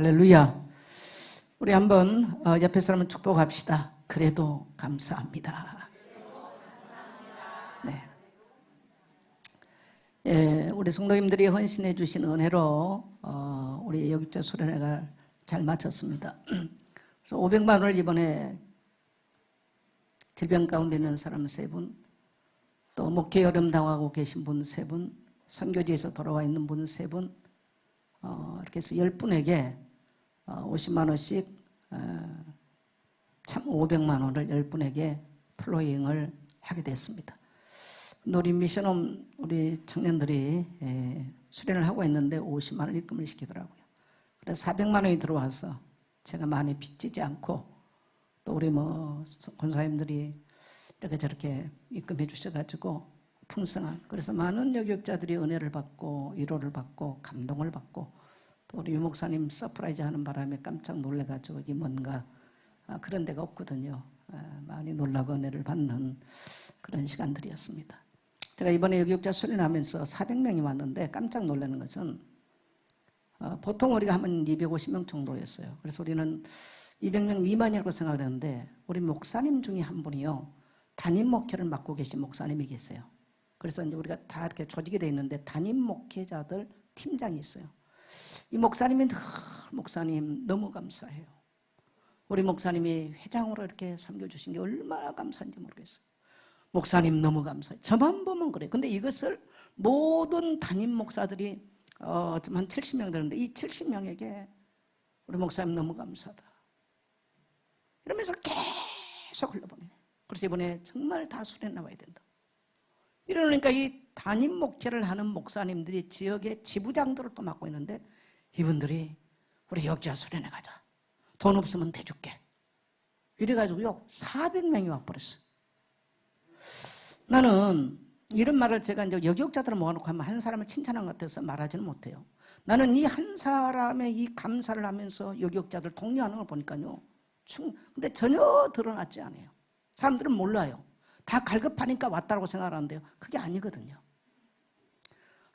할렐루야. 우리 한번 옆에 사람을 축복합시다. 그래도 감사합니다. 네. 예, 우리 성도님들이 헌신해 주신 은혜로 우리 여기자 수련회가 잘 마쳤습니다. 그래서 500만 원을 이번에 질병 가운데 있는 사람 3분, 또 목회 여름 당하고 계신 분 3분, 선교지에서 돌아와 있는 분 3분, 이렇게 해서 10분에게 50만 원씩 참 500만 원을 10분에게 플로잉을 하게 됐습니다. 우리 미션홈 우리 청년들이 수련을 하고 있는데 50만 원 입금을 시키더라고요. 그래서 400만 원이 들어와서 제가 많이 빚지지 않고, 또 우리 권사님들이 이렇게 저렇게 입금해 주셔가지고 풍성한, 그래서 많은 여기역자들이 은혜를 받고 위로를 받고 감동을 받고, 또 우리 유 목사님 서프라이즈 하는 바람에 깜짝 놀래가지고 이게 뭔가 그런 데가 없거든요. 많이 놀라고 은혜를 받는 그런 시간들이었습니다. 제가 이번에 여기역자 수련하면서 400명이 왔는데 깜짝 놀라는 것은 보통 우리가 하면 250명 정도였어요. 그래서 우리는 200명 미만이라고 생각을 했는데, 우리 목사님 중에 한 분이요, 담임 목회를 맡고 계신 목사님이 계세요. 그래서 이제 우리가 다 이렇게 조직이 되어 있는데 담임 목회자들 팀장이 있어요. 이 목사님이 늘 목사님 너무 감사해요. 우리 목사님이 회장으로 이렇게 섬겨주신 게 얼마나 감사한지 모르겠어요. 목사님 너무 감사해요. 저만 보면 그래요. 근데 이것을 모든 담임 목사들이 한 70명 되는데, 이 70명에게 우리 목사님 너무 감사하다 이러면서 계속 흘러보내요. 그래서 이번에 정말 다 수련회 나와야 된다. 이러니까 이 담임 목회를 하는 목사님들이 지역의 지부장들을 또 맡고 있는데, 이분들이 우리 역자 수련회 가자, 돈 없으면 대줄게 이래가지고요 400명이 와버렸어요. 나는 이런 말을 제가 이제 여기역자들을 모아놓고 하면 한 사람을 칭찬한 것 같아서 말하지는 못해요. 나는 이 한 사람의 이 감사를 하면서 여기역자들 독려하는 걸 보니까요, 근데 전혀 드러났지 않아요. 사람들은 몰라요. 다 갈급하니까 왔다고 생각하는데요, 그게 아니거든요.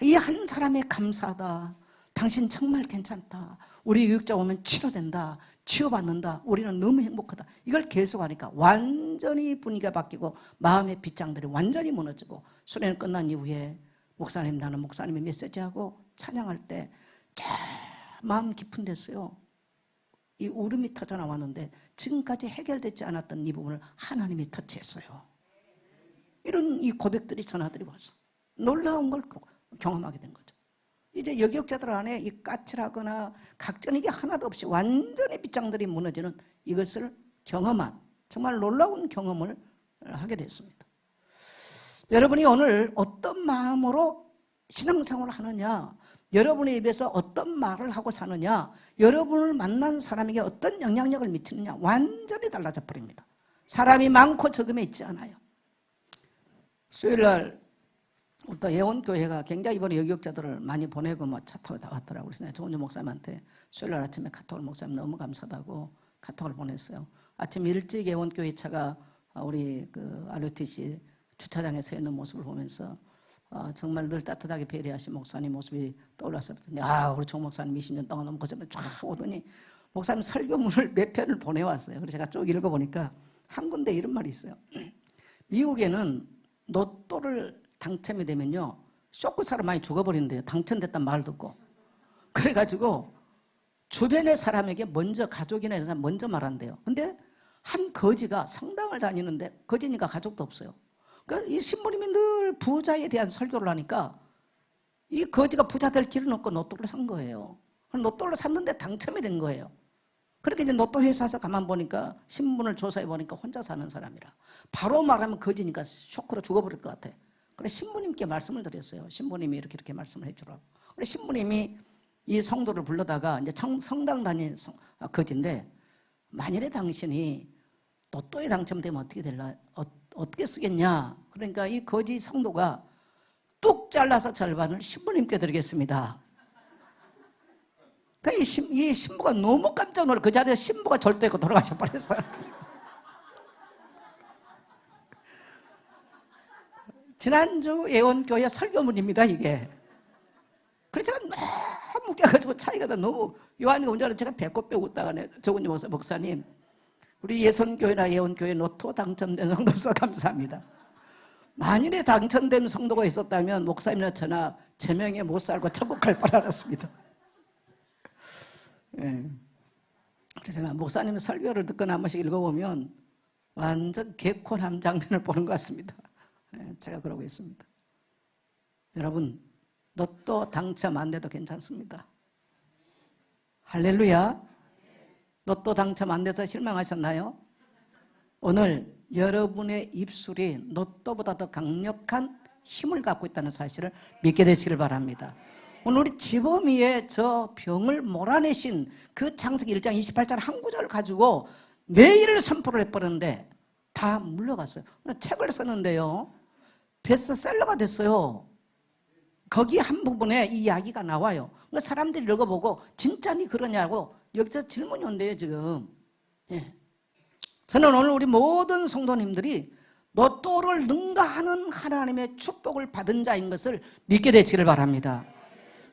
이 한 사람의 감사다, 당신 정말 괜찮다, 우리 교육자 오면 치료된다, 치유받는다, 우리는 너무 행복하다, 이걸 계속하니까 완전히 분위기가 바뀌고 마음의 빗장들이 완전히 무너지고, 수련회 끝난 이후에 목사님, 나는 목사님의 메시지하고 찬양할 때 마음 깊은 데서요 이 울음이 터져 나왔는데, 지금까지 해결되지 않았던 이 부분을 하나님이 터치했어요. 이런 이 고백들이, 전화들이 와서 놀라운 걸 경험하게 된 거죠. 이제 여기역자들 안에 이 까칠하거나 각전 이게 하나도 없이 완전히 빗장들이 무너지는 이것을 경험한 정말 놀라운 경험을 하게 됐습니다. 여러분이 오늘 어떤 마음으로 신앙생활을 하느냐, 여러분의 입에서 어떤 말을 하고 사느냐, 여러분을 만난 사람에게 어떤 영향력을 미치느냐, 완전히 달라져 버립니다. 사람이 많고 적음에 있지 않아요. 수요일날 또 예원교회가 굉장히 이번에 여기역자들을 많이 보내고 차 타고 다 왔더라고요. 그래서 내가 조은주 목사님한테 수요일날 아침에 카톡을, 목사님 너무 감사하다고 카톡을 보냈어요. 아침 일찍 예원교회 차가 우리 RUTC 주차장에 서 있는 모습을 보면서 정말 늘 따뜻하게 배려하신 목사님 모습이 떠올라서 그랬더니, 우리 조 목사님 20년 동안 너무 거짓말 쫙 오더니 목사님 설교문을 몇 편을 보내왔어요. 그래서 제가 쭉 읽어보니까 한 군데 이런 말이 있어요. 미국에는 로또를 당첨이 되면요 쇼크 사람 많이 죽어버린대요. 당첨됐단 말 듣고. 그래가지고 주변의 사람에게 먼저, 가족이나 이런 사람 먼저 말한대요. 근데 한 거지가 성당을 다니는데, 거지니까 가족도 없어요. 그러니까 이 신부님이 늘 부자에 대한 설교를 하니까 이 거지가 부자 될 길은 없고 로또를 산 거예요. 로또를 샀는데 당첨이 된 거예요. 그렇게 이제 로또 회사에서 가만 보니까, 신분을 조사해 보니까 혼자 사는 사람이라, 바로 말하면 거지니까 쇼크로 죽어버릴 것 같아. 그래 신부님께 말씀을 드렸어요. 신부님이 이렇게 말씀을 해주라고. 그래 신부님이 이 성도를 불러다가 이제 성당 다닌 거지인데, 만일에 당신이 로또에 당첨되면 어떻게 될라, 어떻게 쓰겠냐. 그러니까 이 거지 성도가 뚝 잘라서 절반을 신부님께 드리겠습니다. 그러니까 이 신부가 너무 깜짝 놀라, 그 자리에 신부가 절도했고 돌아가셔 버렸어요. 지난주 예원교회 설교문입니다 이게. 그래서 제가 너무 웃겨가지고 차에 나이가 다 너무 요한이 운전을 제가 배꼽 빼고 웃다가 정은지 목사님 우리 예선교회나 예원교회 로또 당첨된 성도 없어 감사합니다. 만일에 당첨된 성도가 있었다면 목사님이나 저나 제명에 못 살고 천국 갈 뻔 알았습니다. 예. 그래서 제가 목사님 설교를 듣거나 한 번씩 읽어보면 완전 개콘한 장면을 보는 것 같습니다. 예, 제가 그러고 있습니다. 여러분 로또 당첨 안 돼도 괜찮습니다. 할렐루야. 로또 당첨 안 돼서 실망하셨나요? 오늘 여러분의 입술이 로또보다 더 강력한 힘을 갖고 있다는 사실을 믿게 되시길 바랍니다. 오늘 우리 지범이의 저 병을 몰아내신 그 창세기 1장 28절 한 구절을 가지고 매일 선포를 해버렸는데 다 물려갔어요. 책을 썼는데요 베스트셀러가 됐어요. 거기 한 부분에 이 이야기가 나와요. 그러니까 사람들이 읽어보고 진짜니 그러냐고 여기서 질문이 온대요 지금. 예. 저는 오늘 우리 모든 성도님들이 로또를 능가하는 하나님의 축복을 받은 자인 것을 믿게 되시기를 바랍니다.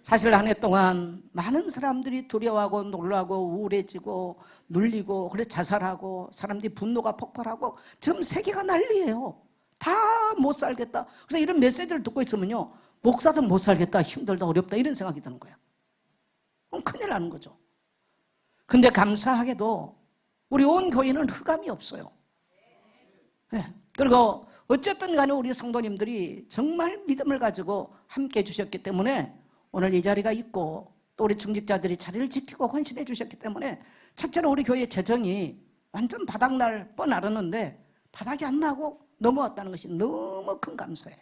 사실 한 해 동안 많은 사람들이 두려워하고 놀라고 우울해지고 눌리고 그래서 자살하고 사람들이 분노가 폭발하고 지금 세계가 난리예요. 다 못 살겠다. 그래서 이런 메시지를 듣고 있으면요 목사도 못 살겠다, 힘들다, 어렵다 이런 생각이 드는 거야. 그럼 큰일 나는 거죠. 근데 감사하게도 우리 온 교회는 흑암이 없어요. 네. 그리고 어쨌든 간에 우리 성도님들이 정말 믿음을 가지고 함께 해주셨기 때문에 오늘 이 자리가 있고 또 우리 중직자들이 자리를 지키고 헌신해 주셨기 때문에 첫째로 우리 교회 재정이 완전 바닥날 뻔 알았는데 바닥이 안 나고 넘어왔다는 것이 너무 큰 감사예요.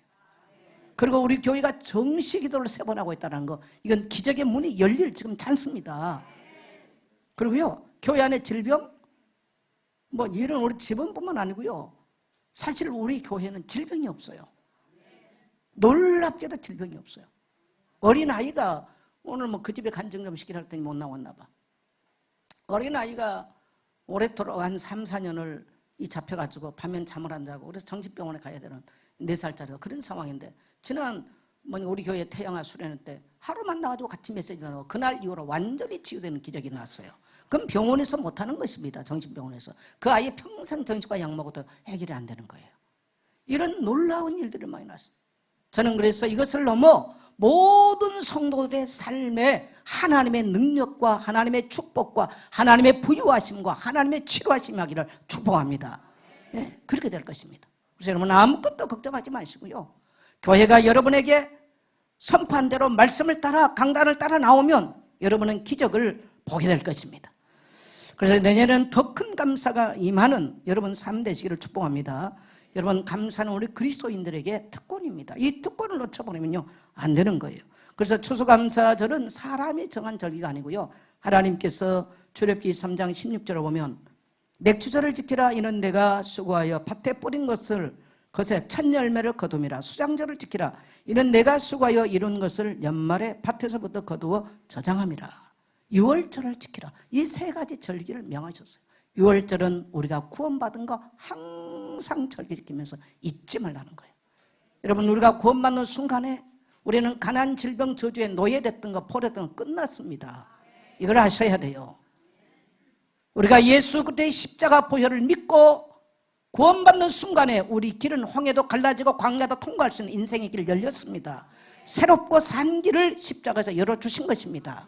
그리고 우리 교회가 정시 기도를 3번 하고 있다는 거 이건 기적의 문이 열릴 지금 찬스입니다. 그리고요 교회 안에 질병 뭐 이런 우리 집원뿐만 아니고요 사실 우리 교회는 질병이 없어요. 놀랍게도 질병이 없어요. 어린아이가 오늘 뭐 그 집에 간증 좀 시키라 했더니 못 나왔나 봐. 어린아이가 오래도록 한 3, 4년을 이 잡혀가지고 밤엔 잠을 안 자고 그래서 정신병원에 가야 되는 4살짜리가 그런 상황인데 지난 우리 교회 태영아 수련회 때 하루만 나가지고 같이 메시지 나누고 그날 이후로 완전히 치유되는 기적이 났어요. 그럼 병원에서 못하는 것입니다. 정신병원에서. 그 아이 평생 정신과 약 먹어도 해결이 안 되는 거예요. 이런 놀라운 일들이 많이 났어요. 저는 그래서 이것을 넘어 모든 성도들의 삶에 하나님의 능력과 하나님의 축복과 하나님의 부유하심과 하나님의 치료하심이 하기를 축복합니다. 네, 그렇게 될 것입니다. 그래서 여러분 아무것도 걱정하지 마시고요. 교회가 여러분에게 선포한 대로 말씀을 따라 강단을 따라 나오면 여러분은 기적을 보게 될 것입니다. 그래서 내년에는 더 큰 감사가 임하는 여러분 삶 되시기를 축복합니다. 여러분 감사는 우리 그리스도인들에게 특권입니다. 이 특권을 놓쳐버리면요 안 되는 거예요. 그래서 추수감사절은 사람이 정한 절기가 아니고요 하나님께서 출애굽기 3장 16절을 보면 맥추절을 지키라 이는 내가 수고하여 밭에 뿌린 것을 것에 첫 열매를 거둠이라 수장절을 지키라 이는 내가 수고하여 이룬 것을 연말에 밭에서부터 거두어 저장함이라 6월절을 지키라 이 3가지 절기를 명하셨어요. 6월절은 우리가 구원받은 거 항상 절기 지키면서 잊지 말라는 거예요. 여러분 우리가 구원받는 순간에 우리는 가난 질병 저주에 노예됐던 거 포로됐던 거 끝났습니다. 이걸 아셔야 돼요. 우리가 예수 그리스도의 십자가 보혈을 믿고 구원받는 순간에 우리 길은 황해도 갈라지고 광야도 통과할 수 있는 인생의 길이 열렸습니다. 새롭고 산 길을 십자가에서 열어주신 것입니다.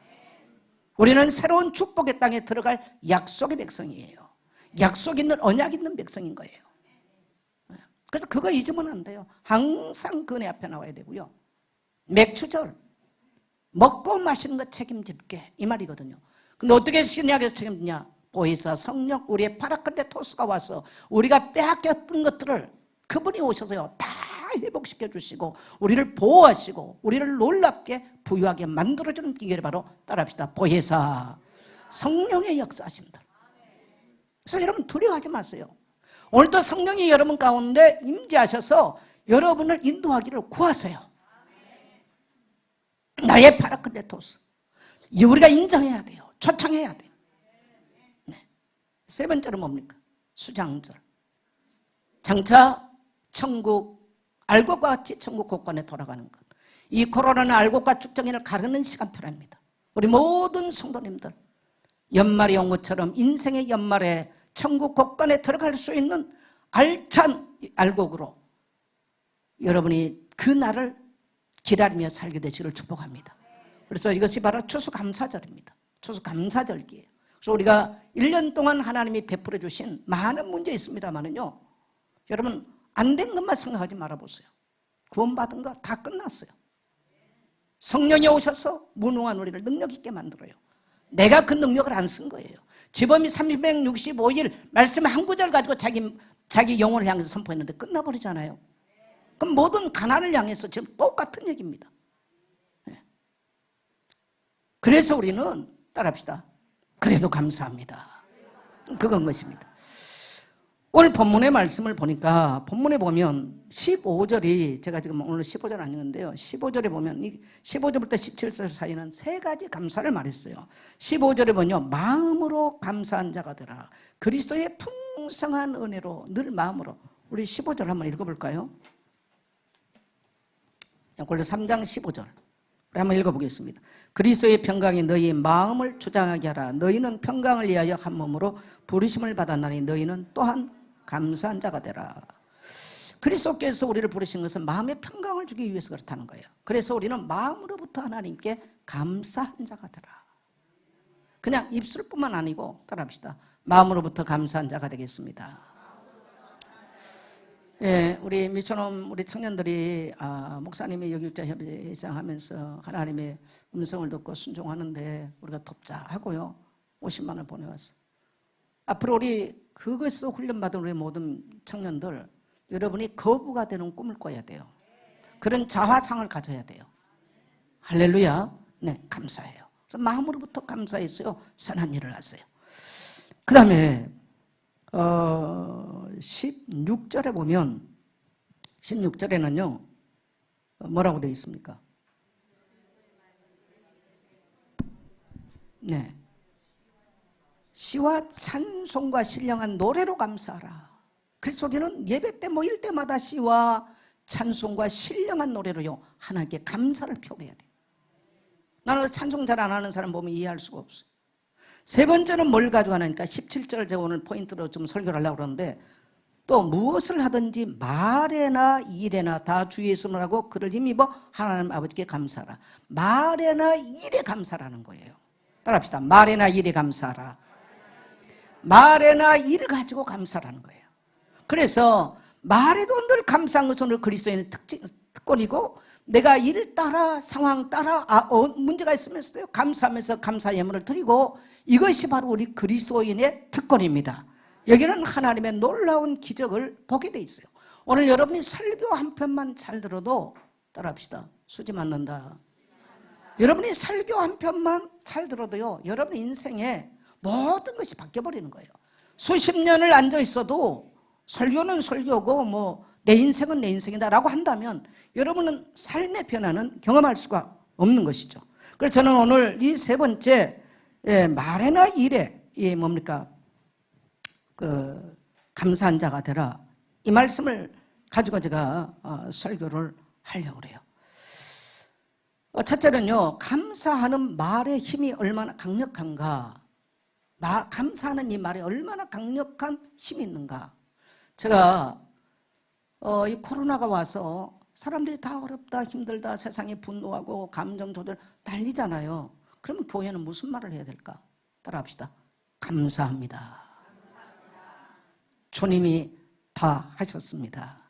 우리는 새로운 축복의 땅에 들어갈 약속의 백성이에요. 약속 있는 언약 있는 백성인 거예요. 그래서 그거 잊으면 안 돼요. 항상 그 내 앞에 나와야 되고요. 맥추절 먹고 마시는 거 책임질게 이 말이거든요. 근데 어떻게 신약에서 책임지냐? 보혜사 성령 우리의 파라클레토스가 와서 우리가 빼앗겼던 것들을 그분이 오셔서요 다 회복시켜 주시고 우리를 보호하시고 우리를 놀랍게 부유하게 만들어주는 비결이 바로 따라합시다. 보혜사 성령의 역사하십니다. 그래서 여러분 두려워하지 마세요. 오늘도 성령이 여러분 가운데 임재하셔서 여러분을 인도하기를 구하세요. 나의 파라클레토스 우리가 인정해야 돼요. 초청해야 돼요. 네. 3번째는 뭡니까? 수장절. 장차 천국 알곡과 같이 천국 곳간에 돌아가는 것. 이 코로나는 알곡과 쭉정이를 가르는 시간표랍니다. 우리 모든 성도님들 연말이 온 것처럼 인생의 연말에 천국 곳간에 들어갈 수 있는 알찬 알곡으로 여러분이 그 날을 기다리며 살게 되시기를 축복합니다. 그래서 이것이 바로 추수감사절입니다. 추수감사절기예요. 그래서 우리가 1년 동안 하나님이 베풀어 주신 많은 문제 있습니다만은요, 여러분 안 된 것만 생각하지 말아보세요. 구원받은 거 다 끝났어요. 성령이 오셔서 무능한 우리를 능력 있게 만들어요. 내가 그 능력을 안 쓴 거예요. 지범이 365일 말씀 한 구절 가지고 자기 영혼을 향해서 선포했는데 끝나버리잖아요. 그럼 모든 가난을 향해서 지금 똑같은 얘기입니다. 그래서 우리는 따라합시다. 그래도 감사합니다. 그건 것입니다. 오늘 본문의 말씀을 보니까 본문에 보면 15절이 제가 지금 오늘 15절 아니는데요. 15절에 보면 15절부터 17절 사이는 세 가지 감사를 말했어요. 15절에 보면 마음으로 감사한 자가 되라. 그리스도의 풍성한 은혜로 늘 마음으로. 우리 15절 한번 읽어볼까요? 골로새 3장 15절 한번 읽어보겠습니다. 그리스도의 평강이 너희 마음을 주장하게 하라. 너희는 평강을 위하여 한 몸으로 부르심을 받았나니 너희는 또한 감사한 자가 되라. 그리스도께서 우리를 부르신 것은 마음의 평강을 주기 위해서 그렇다는 거예요. 그래서 우리는 마음으로부터 하나님께 감사한 자가 되라. 그냥 입술뿐만 아니고 따라합시다. 마음으로부터 감사한 자가 되겠습니다. 예, 우리 미천홈 우리 청년들이 목사님이 여기자 협의회장하면서 하나님의 음성을 듣고 순종하는데 우리가 돕자 하고요 50만 원 보내왔어. 앞으로 우리 그것에서 훈련받은 우리 모든 청년들 여러분이 거부가 되는 꿈을 꿔야 돼요. 그런 자화상을 가져야 돼요. 할렐루야. 네, 감사해요. 그래서 마음으로부터 감사했어요. 선한 일을 하세요. 그 다음에 16절에 보면 16절에는요 뭐라고 되어 있습니까? 네, 시와 찬송과 신령한 노래로 감사하라. 그래서 우리는 예배 때 모일 때마다 시와 찬송과 신령한 노래로요 하나님께 감사를 표해야 돼요. 나는 찬송 잘 안 하는 사람 보면 이해할 수가 없어요. 세 번째는 뭘 가져가니까 17절 제가 오늘 포인트로 좀 설교를 하려고 그러는데 또 무엇을 하든지 말에나 일에나 다 주 예수를 하고 그를 힘입어 하나님 아버지께 감사하라. 말에나 일에 감사라는 거예요. 따라합시다. 말에나 일에 감사하라. 말에나 일을 가지고 감사라는 거예요. 그래서 말에도 늘 감사한 것은 오늘 그리스도인의 특권이고 내가 일 따라 상황 따라 문제가 있으면서도 감사하면서 감사 예물을 드리고 이것이 바로 우리 그리스도인의 특권입니다. 여기는 하나님의 놀라운 기적을 보게 돼 있어요. 오늘 여러분이 설교 한 편만 잘 들어도 따라합시다. 수지 맞는다. 여러분이 설교 한 편만 잘 들어도요 여러분 인생에 모든 것이 바뀌어버리는 거예요. 수십 년을 앉아 있어도 설교는 설교고 뭐 내 인생은 내 인생이다 라고 한다면 여러분은 삶의 변화는 경험할 수가 없는 것이죠. 그래서 저는 오늘 이 세 번째 말에나 일에 뭡니까? 감사한 자가 되라. 이 말씀을 가지고 제가 설교를 하려고 그래요. 첫째는요, 감사하는 말의 힘이 얼마나 강력한가. 감사하는 이 말에 얼마나 강력한 힘이 있는가. 제가 이 코로나가 와서 사람들이 다 어렵다 힘들다 세상에 분노하고 감정 조절 난리잖아요. 그러면 교회는 무슨 말을 해야 될까? 따라합시다. 감사합니다. 주님이 다 하셨습니다.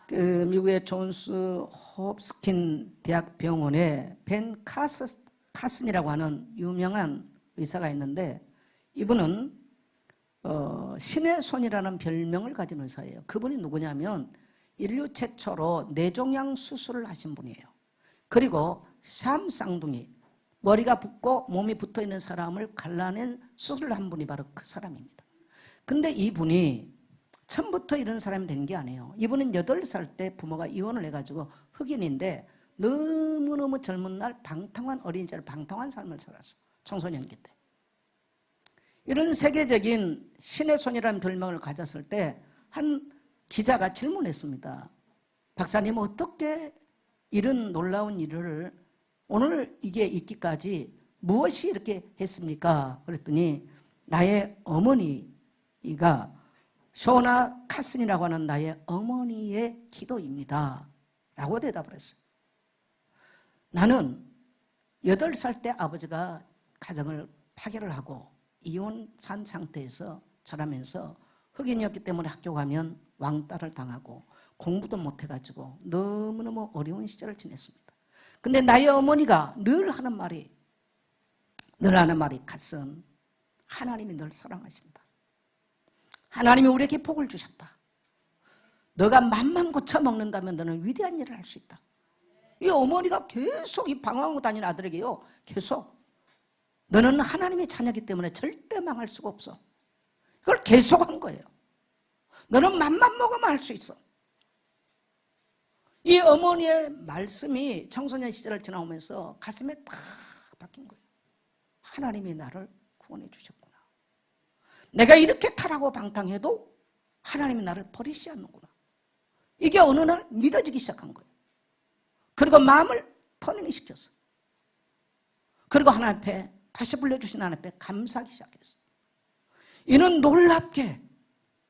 그 미국의 존스 홉스킨 대학병원에 벤 카슨이라고 하는 유명한 의사가 있는데 이분은 신의 손이라는 별명을 가진 의사예요. 그분이 누구냐면 인류 최초로 뇌종양 수술을 하신 분이에요. 그리고 샴 쌍둥이 머리가 붓고 몸이 붙어있는 사람을 갈라낸 수술을 한 분이 바로 그 사람입니다. 근데 이분이 처음부터 이런 사람이 된 게 아니에요. 이분은 8살 때 부모가 이혼을 해가지고 흑인인데 너무너무 젊은 날 방탕한 어린이집을 방탕한 삶을 살았어. 청소년기 때. 이런 세계적인 신의 손이라는 별명을 가졌을 때 한 기자가 질문했습니다. 박사님 어떻게 이런 놀라운 일을 오늘 이게 있기까지 무엇이 이렇게 했습니까? 그랬더니 나의 어머니가 쇼나 카슨이라고 하는 나의 어머니의 기도입니다 라고 대답을 했어요. 나는 8살 때 아버지가 가정을 파괴를 하고 이혼한 상태에서 자라면서 흑인이었기 때문에 학교 가면 왕따를 당하고 공부도 못해가지고 너무너무 어려운 시절을 지냈습니다. 근데 나의 어머니가 늘 하는 말이 카슨, 하나님이 널 사랑하신다. 하나님이 우리에게 복을 주셨다. 너가 맘만 고쳐 먹는다면 너는 위대한 일을 할 수 있다. 이 어머니가 계속 이 방황하고 다니는 아들에게요, 계속 너는 하나님의 자녀이기 때문에 절대 망할 수가 없어. 이걸 계속한 거예요. 너는 맘만 먹으면 할 수 있어. 이 어머니의 말씀이 청소년 시절을 지나오면서 가슴에 탁 박힌 거예요. 하나님이 나를 구원해 주셨구나. 내가 이렇게 타락하고 방탕해도 하나님이 나를 버리지 않는구나. 이게 어느 날 믿어지기 시작한 거예요. 그리고 마음을 터닝시켰어. 그리고 하나님 앞에 다시 불러주신 하나님 앞에 감사하기 시작했어. 이는 놀랍게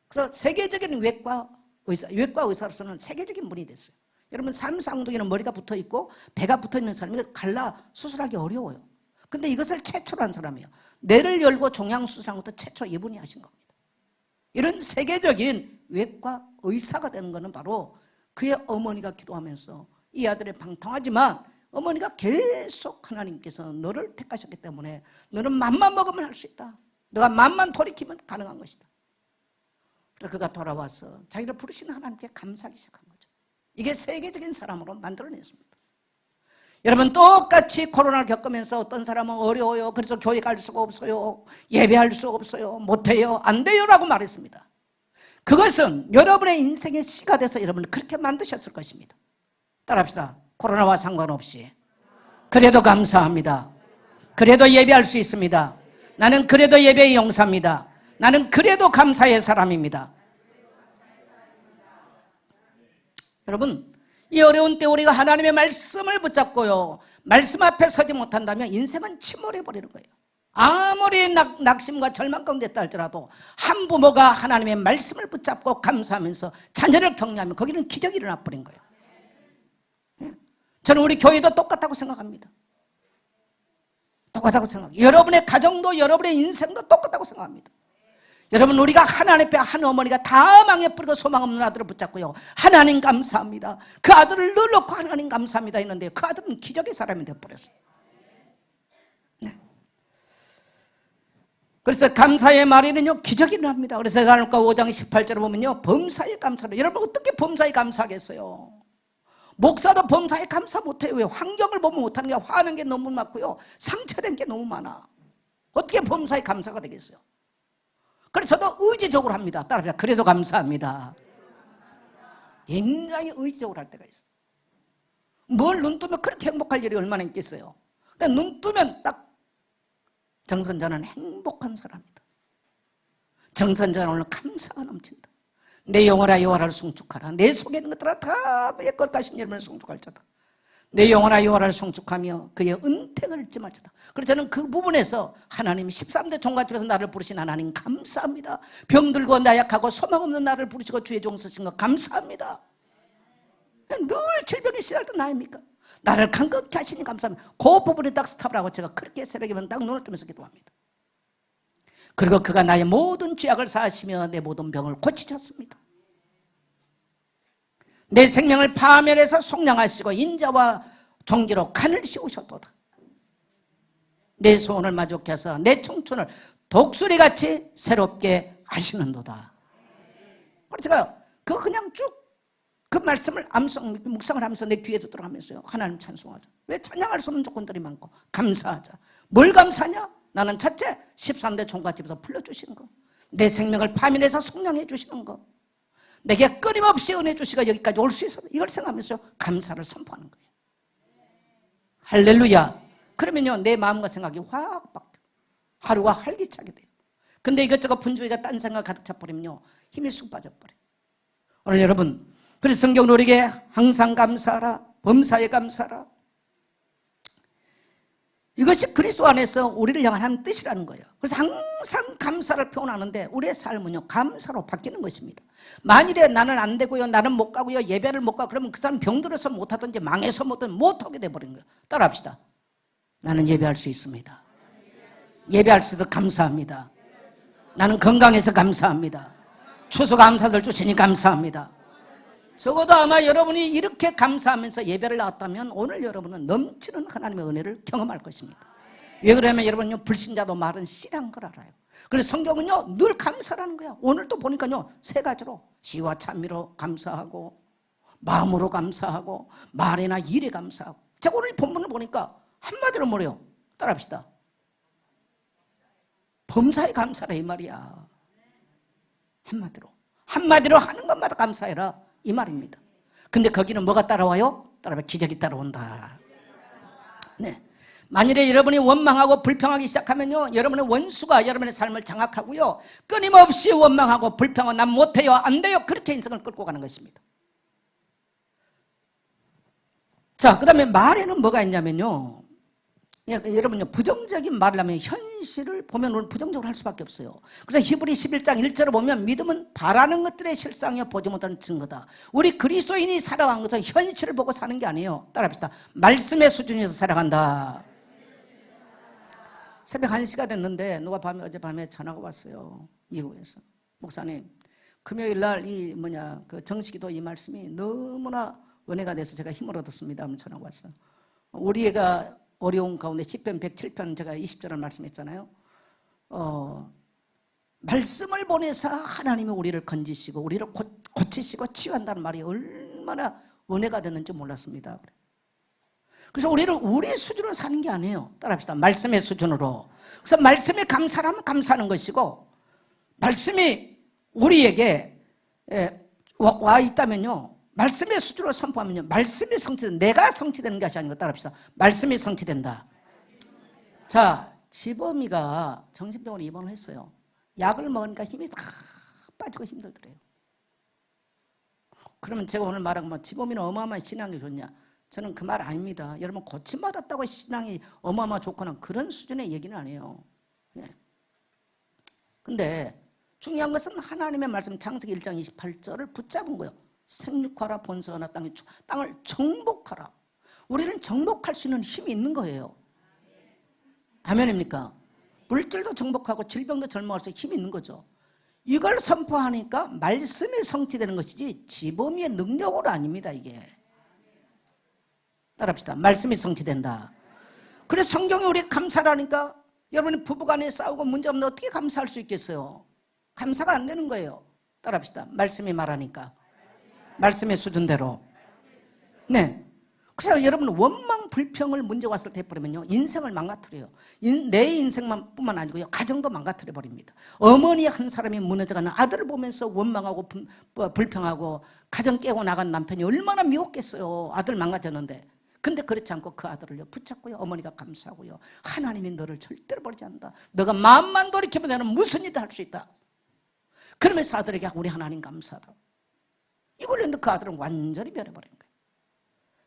그래서 세계적인 외과 의사로서는 세계적인 분이 됐어요. 여러분 삼상둥이는 머리가 붙어있고 배가 붙어있는 사람이 갈라 수술하기 어려워요. 근데 이것을 최초로 한 사람이에요. 뇌를 열고 종양 수술한 것도 최초 이분이 하신 겁니다. 이런 세계적인 외과 의사가 되는 것은 바로 그의 어머니가 기도하면서 이 아들의 방탕하지만 어머니가 계속 하나님께서 너를 택하셨기 때문에 너는 맘만 먹으면 할 수 있다. 너가 맘만 돌이키면 가능한 것이다. 그래서 그가 돌아와서 자기를 부르시는 하나님께 감사하기 시작한 거죠. 이게 세계적인 사람으로 만들어냈습니다. 여러분 똑같이 코로나를 겪으면서 어떤 사람은 어려워요. 그래서 교회 갈 수가 없어요. 예배할 수 없어요. 못해요. 안 돼요 라고 말했습니다. 그것은 여러분의 인생의 씨가 돼서 여러분을 그렇게 만드셨을 것입니다. 따라합시다. 코로나와 상관없이 그래도 감사합니다. 그래도 예배할 수 있습니다. 나는 그래도 예배의 용사입니다. 나는 그래도 감사의 사람입니다. 여러분 이 어려운 때 우리가 하나님의 말씀을 붙잡고요 말씀 앞에 서지 못한다면 인생은 침몰해버리는 거예요. 아무리 낙심과 절망 가운데 있다 할지라도 한 부모가 하나님의 말씀을 붙잡고 감사하면서 자녀를 격려하면 거기는 기적이 일어나 버린 거예요. 저는 우리 교회도 똑같다고 생각합니다. 똑같다고 생각합니다. 여러분의 가정도 여러분의 인생도 똑같다고 생각합니다. 여러분 우리가 하나님 앞에 한 어머니가 다 망해버리고 소망 없는 아들을 붙잡고요 하나님 감사합니다. 그 아들을 늘 놓고 하나님 감사합니다 했는데 그 아들은 기적의 사람이 되어버렸어요. 네. 그래서 감사의 말에는요 기적이 일어납니다. 그래서 사도행전 5장 18절을 보면요 범사에 감사를. 여러분 어떻게 범사에 감사하겠어요? 목사도 범사에 감사 못해요. 왜? 환경을 보면 못하는 게 화나는 게 너무 많고요 상처된 게 너무 많아. 어떻게 범사에 감사가 되겠어요? 그래서 저도 의지적으로 합니다. 따라합시다. 그래도 감사합니다. 굉장히 의지적으로 할 때가 있어요. 뭘 눈 뜨면 그렇게 행복할 일이 얼마나 있겠어요. 근데 눈 뜨면 딱 정선자는 행복한 사람이다. 정선자는 오늘 감사가 넘친다. 내 영혼아 여호와를 송축하라. 내 속에 있는 것들아 다 그의 것가신 이름을 송축할 자다. 내 영혼아 여호와를 송축하며 그의 은택을 잊지 말자다. 그래서 저는 그 부분에서 하나님 13대 종갓집에서 나를 부르신 하나님 감사합니다. 병들고 나약하고 소망 없는 나를 부르시고 주의 종 쓰신 것 감사합니다. 늘 질병에 시달던 나입니까? 나를 간극히 하시니 감사합니다. 그 부분에 딱 스탑을 하고 제가 그렇게 새벽이면 딱 눈을 뜨면서 기도합니다. 그리고 그가 나의 모든 죄악을 사하시며 내 모든 병을 고치셨습니다. 내 생명을 파멸해서 속량하시고 인자와 종기로 간을 씌우셨도다. 내 소원을 만족케 하사 내 청춘을 독수리같이 새롭게 하시는도다. 그래서 제가 그냥 쭉 그 말씀을 묵상을 하면서 내 귀에 듣도록 하면서요 하나님 찬송하자. 왜? 찬양할 수 없는 조건들이 많고 감사하자. 뭘 감사하냐? 나는 첫째 13대 종갓집에서 불러주시는 거, 내 생명을 파멸해서 속량해 주시는 거, 내게 끊임없이 은혜 주시고 여기까지 올 수 있어. 이걸 생각하면서 감사를 선포하는 거예요. 할렐루야. 그러면요 내 마음과 생각이 확 바뀌어요. 하루가 활기차게 돼요. 근데 이것저것 분주히가 딴 생각 가득 차버리면요 힘이 쑥 빠져버려요. 오늘 여러분 그래서 성경은 우리에게 항상 감사하라, 범사에 감사하라. 이것이 그리스도 안에서 우리를 향한 하나님 뜻이라는 거예요. 그래서 항상 감사를 표현하는데 우리의 삶은요 감사로 바뀌는 것입니다. 만일에 나는 안 되고요, 나는 못 가고요, 예배를 못 가고 그러면 그 사람 병들어서 못 하든지 망해서 못하게 돼버린 거예요. 따라합시다. 나는 예배할 수 있습니다. 예배할 수 있어서 감사합니다. 나는 건강해서 감사합니다. 추수감사절 주시니 감사합니다. 적어도 아마 여러분이 이렇게 감사하면서 예배를 나왔다면 오늘 여러분은 넘치는 하나님의 은혜를 경험할 것입니다. 왜 그러냐면 여러분요 불신자도 말은 씨란 걸 알아요. 그래서 성경은요 늘 감사라는 거야. 오늘도 보니까요 세 가지로 시와 찬미로 감사하고 마음으로 감사하고 말이나 일에 감사하고. 제가 오늘 본문을 보니까 한마디로 뭐래요? 따라합시다. 범사에 감사라 이 말이야. 한마디로 하는 것마다 감사해라 이 말입니다. 근데 거기는 뭐가 따라와요? 따라와 기적이 따라온다. 네. 만일에 여러분이 원망하고 불평하기 시작하면요 여러분의 원수가 여러분의 삶을 장악하고요 끊임없이 원망하고 불평하고 난 못해요 안 돼요 그렇게 인생을 끌고 가는 것입니다. 자, 그 다음에 말에는 뭐가 있냐면요 여러분요 부정적인 말을 하면 현실을 보면 오늘 부정적으로 할 수밖에 없어요. 그래서 히브리 11장 1절을 보면 믿음은 바라는 것들의 실상이요 보지 못하는 증거다. 우리 그리스도인이 살아간 것은 현실을 보고 사는 게 아니에요. 따라합시다. 말씀의 수준에서 살아간다. 새벽 1시가 됐는데 누가 어젯밤에 전화가 왔어요. 미국에서. 목사님 금요일 날 그 정식기도 이 말씀이 너무나 은혜가 돼서 제가 힘을 얻었습니다 하면 전화가 왔어요. 우리 애가 어려운 가운데 10편 107편 제가 20절을 말씀했잖아요. 말씀을 보내서 하나님이 우리를 건지시고 우리를 고치시고 치유한다는 말이 얼마나 은혜가 됐는지 몰랐습니다. 그래서 우리는 우리의 수준으로 사는 게 아니에요. 따라합시다. 말씀의 수준으로. 그래서 말씀에 감사하면 감사하는 것이고 말씀이 우리에게 와 있다면요 말씀의 수준으로 선포하면요 말씀이 성취된다. 내가 성취되는 것이 아니고 따라합시다. 말씀이 성취된다. 자, 지범이가 정신병원에 입원을 했어요. 약을 먹으니까 힘이 다 빠지고 힘들더래요. 그러면 제가 오늘 말한 거 지범이는 어마어마한 신앙이 좋냐? 저는 그 말 아닙니다. 여러분 고침받았다고 신앙이 어마어마 좋거나 그런 수준의 얘기는 아니에요. 근데 중요한 것은 하나님의 말씀 창세기 1장 28절을 붙잡은 거예요. 생육하라 번성하라 땅을 정복하라. 우리는 정복할 수 있는 힘이 있는 거예요. 아멘입니까? 물질도 정복하고 질병도 절망할 수 있는 힘이 있는 거죠. 이걸 선포하니까 말씀이 성취되는 것이지 지범이의 능력으로 아닙니다. 이게 따라합시다. 말씀이 성취된다. 그래서 성경이 우리 감사라니까 여러분이 부부간에 싸우고 문제 없는데 어떻게 감사할 수 있겠어요? 감사가 안 되는 거예요. 따라합시다. 말씀이 말하니까 말씀의 수준대로. 네. 그래서 여러분 원망 불평을 문제 왔을 때 해버리면요 인생을 망가뜨려요. 내 인생만 뿐만 아니고요 가정도 망가뜨려 버립니다. 어머니 한 사람이 무너져가는 아들을 보면서 원망하고 불평하고 가정 깨고 나간 남편이 얼마나 미웠겠어요. 아들 망가졌는데. 근데 그렇지 않고 그 아들을요 붙잡고요 어머니가 감사하고요 하나님이 너를 절대로 버리지 않는다. 너가 마음만 돌이키면 너는 무슨 일도 할 수 있다. 그러면서 아들에게 우리 하나님 감사하다. 이걸 했는데 그 아들은 완전히 변해버린 거예요.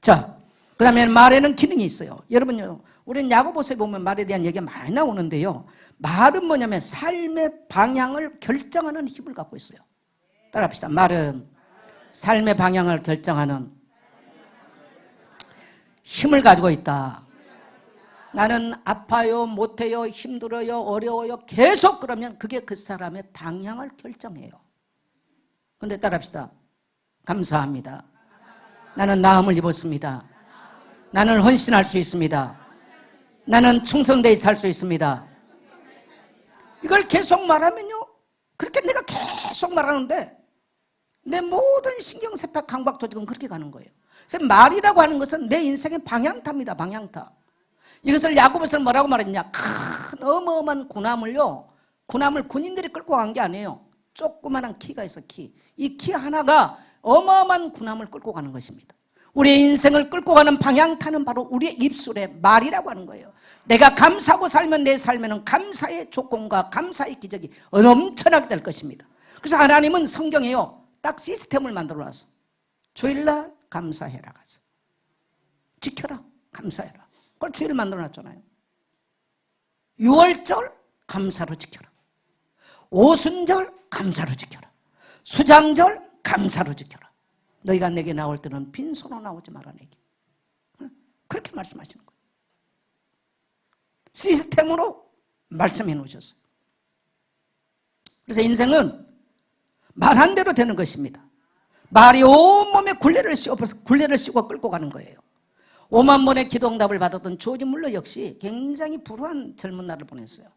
자, 그 다음에 말에는 기능이 있어요. 여러분요, 우리는 야고보서에 보면 말에 대한 얘기가 많이 나오는데요. 말은 뭐냐면 삶의 방향을 결정하는 힘을 갖고 있어요. 따라합시다. 말은 삶의 방향을 결정하는 힘을 가지고 있다. 나는 아파요, 못해요, 힘들어요, 어려워요. 계속 그러면 그게 그 사람의 방향을 결정해요. 근데 따라합시다. 감사합니다. 나는 나음을 입었습니다. 나는 헌신할 수 있습니다. 나는 충성되이 살 수 있습니다. 이걸 계속 말하면요 그렇게 내가 계속 말하는데 내 모든 신경세포 강박 조직은 그렇게 가는 거예요. 그래서 말이라고 하는 것은 내 인생의 방향타입니다. 방향타. 이것을 야고보서는 뭐라고 말했냐. 큰 어마어마한 군함을요 군함을 군인들이 끌고 간 게 아니에요. 조그마한 키가 있어. 이 키 하나가 어마어마한 군함을 끌고 가는 것입니다. 우리의 인생을 끌고 가는 방향타는 바로 우리의 입술의 말이라고 하는 거예요. 내가 감사하고 살면 내 삶에는 감사의 조건과 감사의 기적이 넘쳐나게 될 것입니다. 그래서 하나님은 성경에요 딱 시스템을 만들어놨어. 주일날 감사해라 가서 지켜라 감사해라. 그걸 주일을 만들어놨잖아요. 유월절 감사로 지켜라. 오순절 감사로 지켜라. 수장절 감사로 지켜라. 너희가 내게 나올 때는 빈손으로 나오지 마라 내게. 그렇게 말씀하시는 거예요. 시스템으로 말씀해 놓으셨어요. 그래서 인생은 말한 대로 되는 것입니다. 말이 온몸에 굴레를 씌고 끌고 가는 거예요. 5만 번의 기도응답을 받았던 조지 물러 역시 굉장히 불우한 젊은 날을 보냈어요.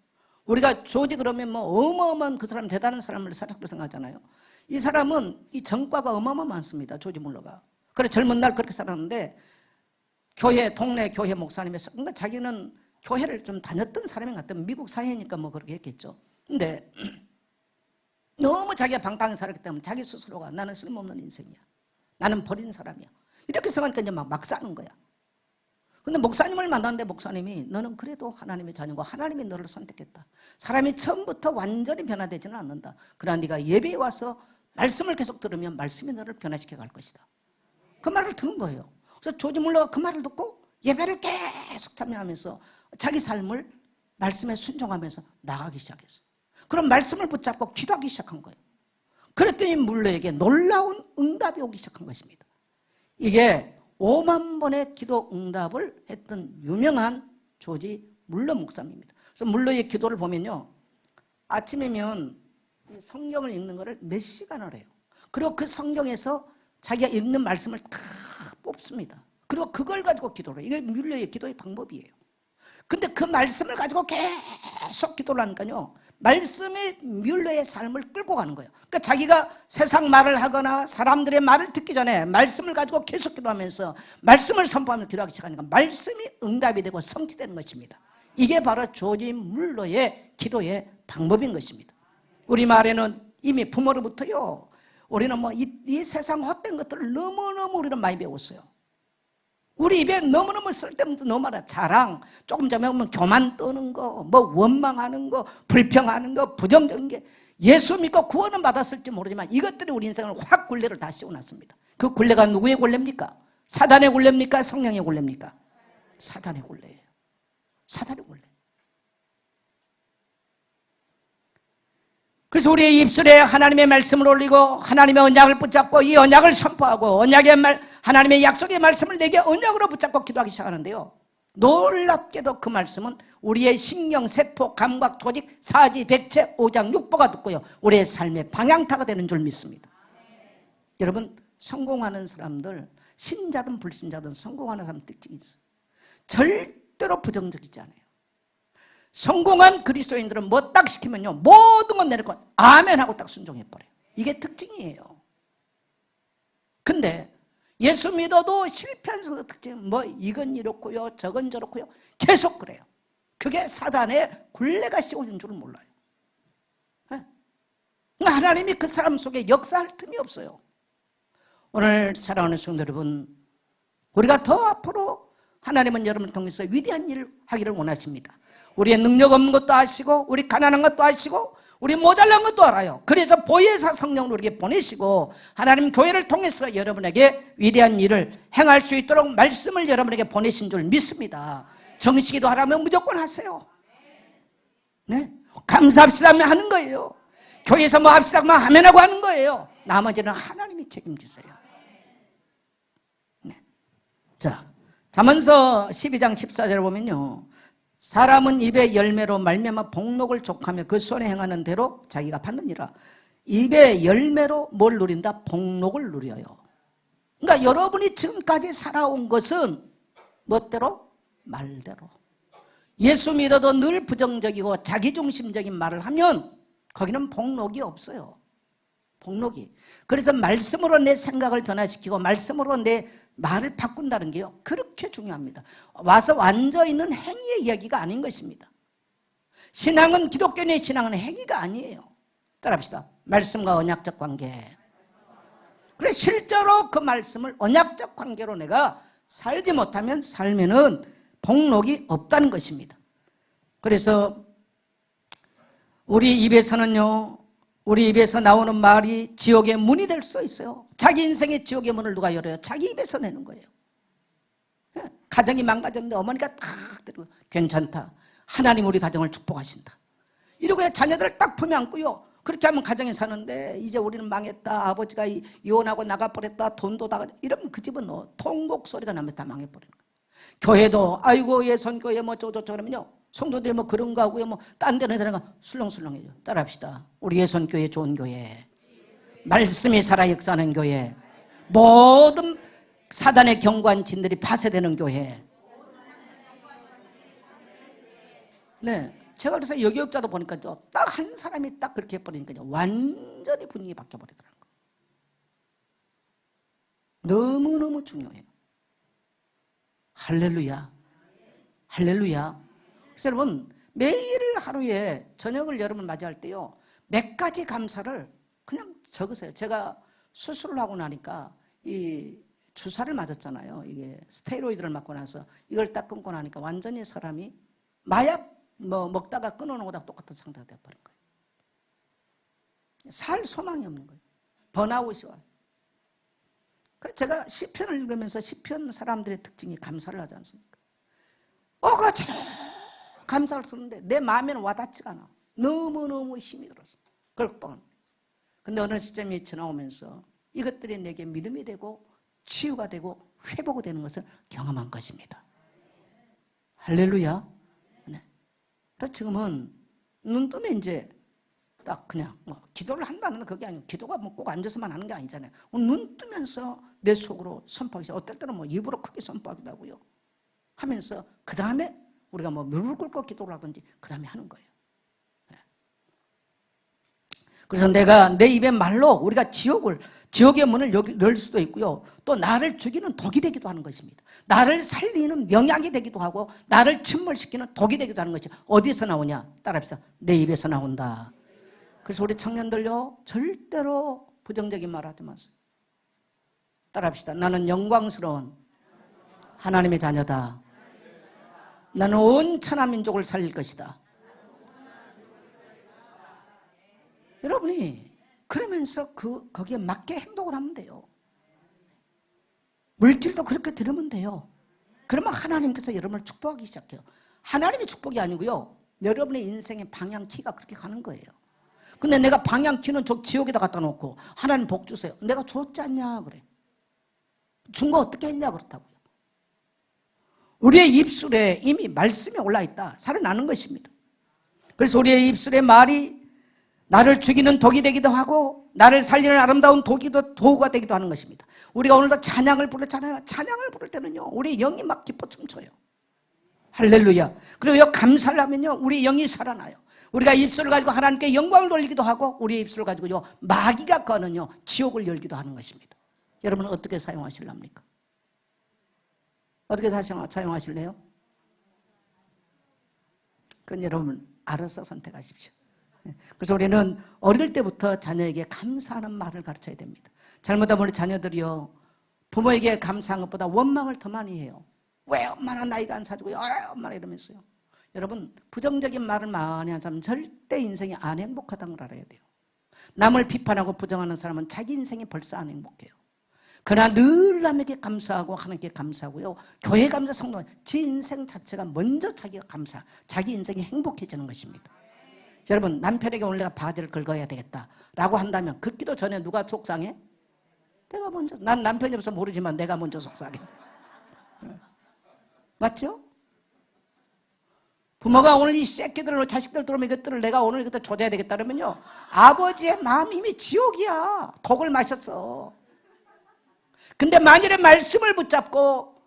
우리가 조지 그러면 뭐 어마어마한 그 사람 대단한 사람을 살았다고 생각하잖아요. 이 사람은 이 전과가 어마어마하게 많습니다. 조지 물러가. 그래 젊은 날 그렇게 살았는데 동네 교회 목사님에서 그러니까 자기는 교회를 좀 다녔던 사람인 것 같아요. 미국 사회니까 뭐 그렇게 했겠죠. 근데 너무 자기가 방탕하게 살았기 때문에 자기 스스로가 나는 쓸모없는 인생이야. 나는 버린 사람이야. 이렇게 생각하니까 이제 막 싸는 거야. 근데 목사님을 만났는데 목사님이 너는 그래도 하나님의 자녀고 하나님이 너를 선택했다. 사람이 처음부터 완전히 변화되지는 않는다. 그러나 네가 예배에 와서 말씀을 계속 들으면 말씀이 너를 변화시켜 갈 것이다. 그 말을 듣는 거예요. 그래서 조지 물러가 그 말을 듣고 예배를 계속 참여하면서 자기 삶을 말씀에 순종하면서 나가기 시작했어요. 그럼 말씀을 붙잡고 기도하기 시작한 거예요. 그랬더니 물러에게 놀라운 응답이 오기 시작한 것입니다. 이게 5만 번의 기도 응답을 했던 유명한 조지 물러 목사님입니다. 그래서 물러의 기도를 보면요, 아침이면 성경을 읽는 거를 몇 시간을 해요. 그리고 그 성경에서 자기가 읽는 말씀을 다 뽑습니다. 그리고 그걸 가지고 기도를 해요. 이게 물러의 기도의 방법이에요. 근데 그 말씀을 가지고 계속 기도를 하니까요, 말씀이 뮬러의 삶을 끌고 가는 거예요. 그러니까 자기가 세상 말을 하거나 사람들의 말을 듣기 전에 말씀을 가지고 계속 기도하면서 말씀을 선포하면서 기도하기 시작하니까 말씀이 응답이 되고 성취되는 것입니다. 이게 바로 조지 뮬러의 기도의 방법인 것입니다. 우리 말에는 이미 부모로부터요, 우리는 뭐 이 세상 헛된 것들을 너무너무 우리는 많이 배웠어요. 우리 입에 너무너무 쓸데없는 너무 많아. 자랑, 조금 전에 보면 교만 떠는 거, 뭐 원망하는 거, 불평하는 거, 부정적인 게, 예수 믿고 구원은 받았을지 모르지만 이것들이 우리 인생을 확 굴레를 다 씌워놨습니다. 그 굴레가 누구의 굴레입니까? 사단의 굴레입니까? 성령의 굴레입니까? 사단의 굴레예요. 사단의 굴레. 그래서 우리의 입술에 하나님의 말씀을 올리고 하나님의 언약을 붙잡고 이 언약을 선포하고 하나님의 약속의 말씀을 내게 언약으로 붙잡고 기도하기 시작하는데요, 놀랍게도 그 말씀은 우리의 신경, 세포, 감각, 조직, 사지, 백체, 오장, 육보가 듣고요, 우리의 삶의 방향타가 되는 줄 믿습니다. 여러분, 성공하는 사람들, 신자든 불신자든 성공하는 사람 특징이 있어요. 절대로 부정적이지 않아요. 성공한 그리스도인들은 뭐 딱 시키면요, 모든 건 내릴 건 아멘 하고 딱 순종해버려요. 이게 특징이에요. 근데 예수 믿어도 실패한 성도 특징은 뭐 이건 이렇고요, 저건 저렇고요, 계속 그래요. 그게 사단의 굴레가 씌워진 줄은 몰라요. 하나님이 그 사람 속에 역사할 틈이 없어요. 오늘 사랑하는 성도 여러분, 우리가 더 앞으로 하나님은 여러분을 통해서 위대한 일을 하기를 원하십니다. 우리의 능력 없는 것도 아시고 우리 가난한 것도 아시고 우리 모자란 것도 알아요. 그래서 보혜사 성령을 우리에게 보내시고 하나님 교회를 통해서 여러분에게 위대한 일을 행할 수 있도록 말씀을 여러분에게 보내신 줄 믿습니다. 정식기도 하라면 무조건 하세요. 네? 감사합시다 하면 하는 거예요. 교회에서 뭐 합시다 하면 하고 하는 거예요. 나머지는 하나님이 책임지세요. 네. 자, 잠언서 12장 14절을 보면요, 사람은 입의 열매로 말미암아 복록을 족하며 그 손에 행하는 대로 자기가 받느니라. 입의 열매로 뭘 누린다? 복록을 누려요. 그러니까 여러분이 지금까지 살아온 것은 멋대로? 말대로. 예수 믿어도 늘 부정적이고 자기중심적인 말을 하면 거기는 복록이 없어요. 복록이. 그래서 말씀으로 내 생각을 변화시키고 말씀으로 내 말을 바꾼다는 게요, 그렇게 중요합니다. 와서 앉아있는 행위의 이야기가 아닌 것입니다. 신앙은, 기독교인의 신앙은 행위가 아니에요. 따라합시다. 말씀과 언약적 관계. 그래, 실제로 그 말씀을 언약적 관계로 내가 살지 못하면 삶에는 복록이 없다는 것입니다. 그래서 우리 입에서 나오는 말이 지옥의 문이 될 수 있어요. 자기 인생의 지옥의 문을 누가 열어요? 자기 입에서 내는 거예요. 가정이 망가졌는데 어머니가 다 들고 괜찮다. 하나님 우리 가정을 축복하신다. 이러고 자녀들을 딱 품에 안고요. 그렇게 하면 가정이 사는데 이제 우리는 망했다. 아버지가 이혼하고 나가버렸다. 돈도 다 이러면 그 집은 통곡 소리가 나면 다 망해버리는 거예요. 교회도 아이고 예선교회 뭐 저쩌고 그러면요. 성도들이 뭐 그런 거 하고요. 뭐 딴 데는 들어가 술렁술렁해요. 따라합시다. 우리 예선교회 좋은 교회. 말씀이 살아 역사하는 교회. 모든 사단의 경고한 진들이 파쇄되는 교회. 네. 제가 그래서 여기역자도 보니까 딱 한 사람이 딱 그렇게 해버리니까 완전히 분위기 바뀌어버리더라고요. 너무너무 중요해요. 할렐루야. 할렐루야. 그래서 여러분, 매일 하루에 저녁을 여러분 맞이할 때요, 몇 가지 감사를 그냥 적으세요. 제가 수술을 하고 나니까 이 주사를 맞았잖아요. 이게 스테로이드를 맞고 나서 이걸 딱 끊고 나니까 완전히 사람이 마약 먹다가 끊어놓은 거랑 똑같은 상태가 되어버린 거예요. 살 소망이 없는 거예요. 번아웃이 와요. 그래서 제가 시편을 읽으면서 시편 사람들의 특징이 감사를 하지 않습니까? 어거지로 감사를 쓰는데 내 마음에는 와닿지가 않아. 너무너무 힘이 들어서 걸빵. 근데 어느 시점이 지나오면서 이것들이 내게 믿음이 되고 치유가 되고 회복이 되는 것을 경험한 것입니다. 할렐루야. 그래서 지금은 눈 뜨면 이제 딱 그냥 기도를 한다는 그게 아니고 기도가 뭐 꼭 앉아서만 하는 게 아니잖아요. 눈 뜨면서 내 속으로 선포하기 시작. 어떨 때는 뭐 입으로 크게 선포하기도 하고요. 하면서 그 다음에 우리가 뭐 무릎 꿇고 기도를 하든지 그 다음에 하는 거예요. 그래서 내가 내 입의 말로 우리가 지옥의 문을 열 수도 있고요. 또 나를 죽이는 독이 되기도 하는 것입니다. 나를 살리는 명약이 되기도 하고 나를 침몰시키는 독이 되기도 하는 것이 어디서 나오냐? 따라합시다. 내 입에서 나온다. 그래서 우리 청년들요, 절대로 부정적인 말 하지 마세요. 따라합시다. 나는 영광스러운 하나님의 자녀다. 나는 온 천하 민족을 살릴 것이다. 여러분이 그러면서 거기에 맞게 행동을 하면 돼요. 물질도 그렇게 들으면 돼요. 그러면 하나님께서 여러분을 축복하기 시작해요. 하나님의 축복이 아니고요, 여러분의 인생의 방향키가 그렇게 가는 거예요. 근데 내가 방향키는 저 지옥에다 갖다 놓고 하나님 복 주세요. 내가 줬지 않냐 그래. 준 거 어떻게 했냐 그렇다고요. 우리의 입술에 이미 말씀이 올라있다. 살아나는 것입니다. 그래서 우리의 입술에 말이 나를 죽이는 독이 되기도 하고 나를 살리는 아름다운 도구가 되기도 하는 것입니다. 우리가 오늘도 찬양을 부르잖아요. 찬양을 부를 때는요, 우리 영이 막 기뻐 춤춰요. 할렐루야. 그리고 감사를 하면요, 우리 영이 살아나요. 우리가 입술을 가지고 하나님께 영광을 돌리기도 하고 우리의 입술을 가지고요, 마귀가 거는요, 지옥을 열기도 하는 것입니다. 여러분은 어떻게 사용하실랍니까? 어떻게 사용하실래요? 그건 여러분 알아서 선택하십시오. 그래서 우리는 어릴 때부터 자녀에게 감사하는 말을 가르쳐야 됩니다. 잘못하면 우리 자녀들이요, 부모에게 감사한 것보다 원망을 더 많이 해요. 왜 엄마는 나이가 안 사주고요, 엄마는 이러면서요. 여러분, 부정적인 말을 많이 하는 사람은 절대 인생이 안 행복하다는 걸 알아야 돼요. 남을 비판하고 부정하는 사람은 자기 인생이 벌써 안 행복해요. 그러나 늘 남에게 감사하고 하나님께 감사하고요, 교회 감사, 성도, 지 인생 자체가 먼저 자기가 감사, 자기 인생이 행복해지는 것입니다. 여러분, 남편에게 오늘 내가 바지를 긁어야 되겠다라고 한다면 긁기도 전에 누가 속상해? 내가 먼저. 난 남편이 없어서 모르지만 내가 먼저 속상해. 맞죠? 부모가 오늘 이 새끼들, 자식들 들어오면 이것들을 내가 오늘 이것들 조져야 되겠다 그러면요, 아버지의 마음 이미 지옥이야. 독을 마셨어. 근데 만일에 말씀을 붙잡고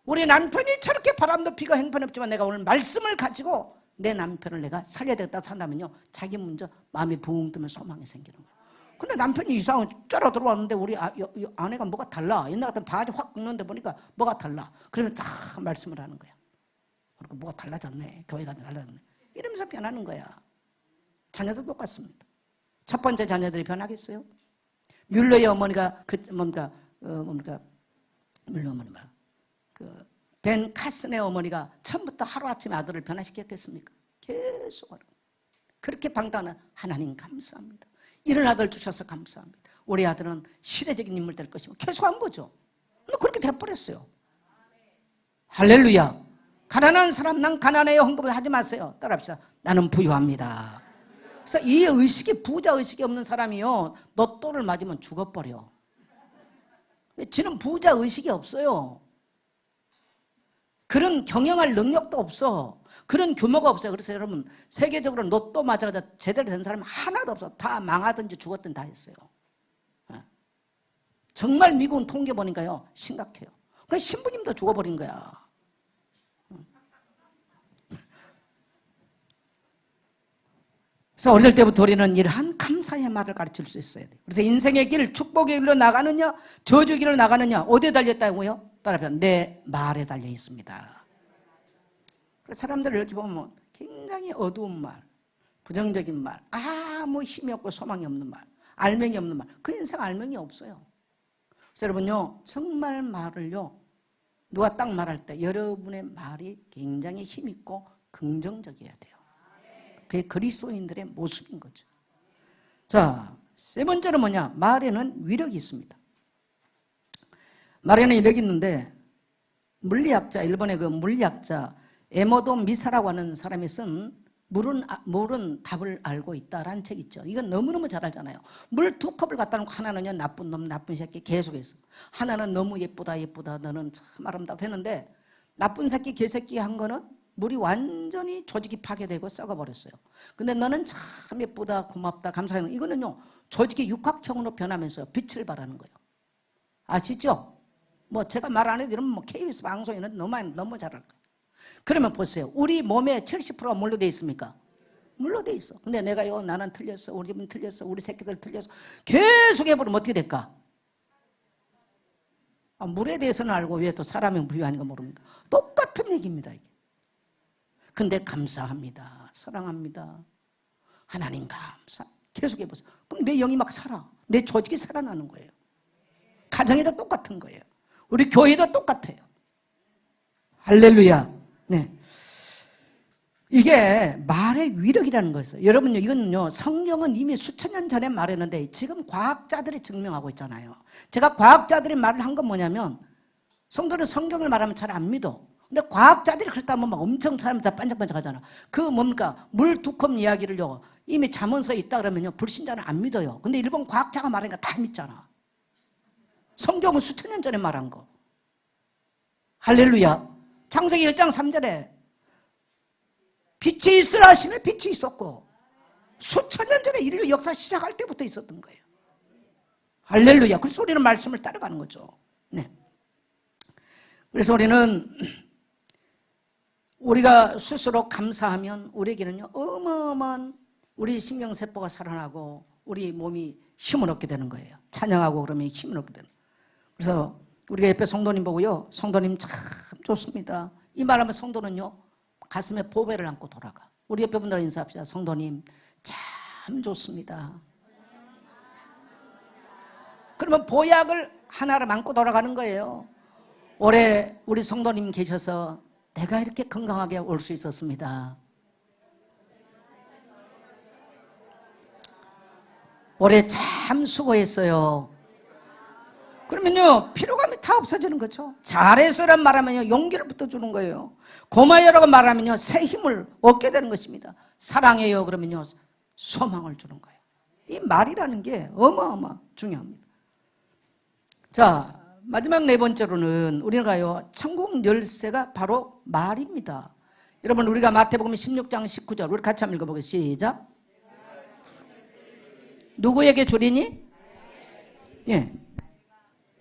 우리 남편이 저렇게 바람도 피고 행편없지만 내가 오늘 말씀을 가지고 내 남편을 내가 살려야 되겠다 산다면요, 자기 먼저 마음이 붕 뜨면 소망이 생기는 거예요. 근데 남편이 이상한 쩌러 들어왔는데 우리 아내가 뭐가 달라. 옛날 같은 바지 확 긁는데 보니까 뭐가 달라. 그러면 다 말씀을 하는 거야. 그러니까 뭐가 달라졌네. 교회가 달라졌네. 이러면서 변하는 거야. 자녀도 똑같습니다. 첫 번째 자녀들이 변하겠어요? 뮬러의 어머니가 벤 카슨의 어머니가 처음부터 하루아침에 아들을 변화시켰겠습니까? 계속 그렇게 방단한 하나님 감사합니다. 이런 아들 주셔서 감사합니다. 우리 아들은 시대적인 인물 될 것이고 계속한 거죠. 그렇게 돼버렸어요. 할렐루야. 가난한 사람, 난 가난해요. 헌금을 하지 마세요. 따라합시다. 나는 부유합니다. 그래서 이 의식이, 부자 의식이 없는 사람이요, 로또를 맞으면 죽어버려. 지는 부자 의식이 없어요. 그런 경영할 능력도 없어. 그런 규모가 없어요. 그래서 여러분, 세계적으로 로또 맞아서 제대로 된 사람이 하나도 없어. 다 망하든지 죽었든 다 했어요. 정말 미국은 통계 보니까요, 심각해요. 그러니까 신부님도 죽어버린 거야. 그래서 어릴 때부터 우리는 이러한 감사의 말을 가르칠 수 있어야 돼요. 그래서 인생의 길, 축복의 길로 나가느냐, 저주의 길로 나가느냐, 어디에 달렸다고요? 따라합니다. 내 말에 달려 있습니다. 그래서 사람들을 이렇게 보면 굉장히 어두운 말, 부정적인 말, 아무 힘이 없고 소망이 없는 말, 알맹이 없는 말, 그 인생 알맹이 없어요. 그래서 여러분요, 정말 말을요, 누가 딱 말할 때 여러분의 말이 굉장히 힘있고 긍정적이어야 돼요. 그게 그리스도인들의 모습인 거죠. 자, 세 번째로 뭐냐? 말에는 위력이 있습니다. 말에는 위력이 있는데, 물리학자, 일본의 그 물리학자 에모도 미사라고 하는 사람이 쓴 물은 답을 알고 있다라는 책 있죠. 이건 너무너무 잘 알잖아요. 물 2컵을 갖다 놓고 하나는요, 나쁜 놈, 나쁜 새끼 계속해서, 하나는 너무 예쁘다, 예쁘다, 너는 참 아름답다 했는데, 나쁜 새끼, 개새끼 한 거는 물이 완전히 조직이 파괴되고 썩어버렸어요. 근데 너는 참 예쁘다, 고맙다, 감사해요. 이거는요, 조직이 육각형으로 변하면서 빛을 발하는 거예요. 아시죠? 뭐 제가 말 안 해도 이러면 뭐 KBS 방송에는 너무 잘할 거예요. 그러면 보세요. 우리 몸에 70%가 뭘로 돼 있습니까? 물로 돼 있어. 근데 내가요, 나는 틀렸어, 우리 집은 틀렸어, 우리 새끼들 틀렸어, 계속 해버리면 어떻게 될까? 물에 대해서는 알고 왜 또 사람이 부유한가 모릅니까? 똑같은 얘기입니다, 이게. 근데 감사합니다, 사랑합니다, 하나님 감사, 계속 해보세요. 그럼 내 영이 막 살아. 내 조직이 살아나는 거예요. 가정에도 똑같은 거예요. 우리 교회도 똑같아요. 할렐루야. 네. 이게 말의 위력이라는 거였어요. 여러분요, 이거는요, 성경은 이미 수천 년 전에 말했는데 지금 과학자들이 증명하고 있잖아요. 제가 과학자들이 말을 한 건 뭐냐면, 성도는 성경을 말하면 잘 안 믿어. 근데 과학자들이 그렇다면 막 엄청 사람이 다 반짝반짝 하잖아. 그 뭡니까? 물 2컵 이야기를요, 이미 잠언서에 있다 그러면요, 불신자는 안 믿어요. 근데 일본 과학자가 말하니까 다 믿잖아. 성경은 수천 년 전에 말한 거. 할렐루야. 창세기 1장 3절에 빛이 있으라 하시며 빛이 있었고, 수천 년 전에 인류 역사 시작할 때부터 있었던 거예요. 할렐루야. 그래서 우리는 말씀을 따라가는 거죠. 네. 그래서 우리가 스스로 감사하면 우리에게는요, 어마어마한 우리 신경세포가 살아나고 우리 몸이 힘을 얻게 되는 거예요. 찬양하고 그러면 힘을 얻게 되는 거예요. 그래서 우리가 옆에 성도님 보고요, 성도님 참 좋습니다, 이 말하면 성도는요, 가슴에 보배를 안고 돌아가. 우리 옆에 분들 인사합시다. 성도님 참 좋습니다. 그러면 보약을 하나를 안고 돌아가는 거예요. 올해 우리 성도님 계셔서 내가 이렇게 건강하게 올 수 있었습니다. 올해 참 수고했어요. 그러면요, 피로감이 다 없어지는 거죠. 잘해서란 말하면요, 용기를 붙어주는 거예요. 고마워요라고 말하면요, 새 힘을 얻게 되는 것입니다. 사랑해요 그러면요, 소망을 주는 거예요. 이 말이라는 게 어마어마 중요합니다. 자, 마지막 네 번째로는 우리가요, 천국 열쇠가 바로 말입니다. 여러분, 우리가 마태복음 16장 19절 우리 같이 한번 읽어보겠습니다. 시작. 누구에게 주리니? 예.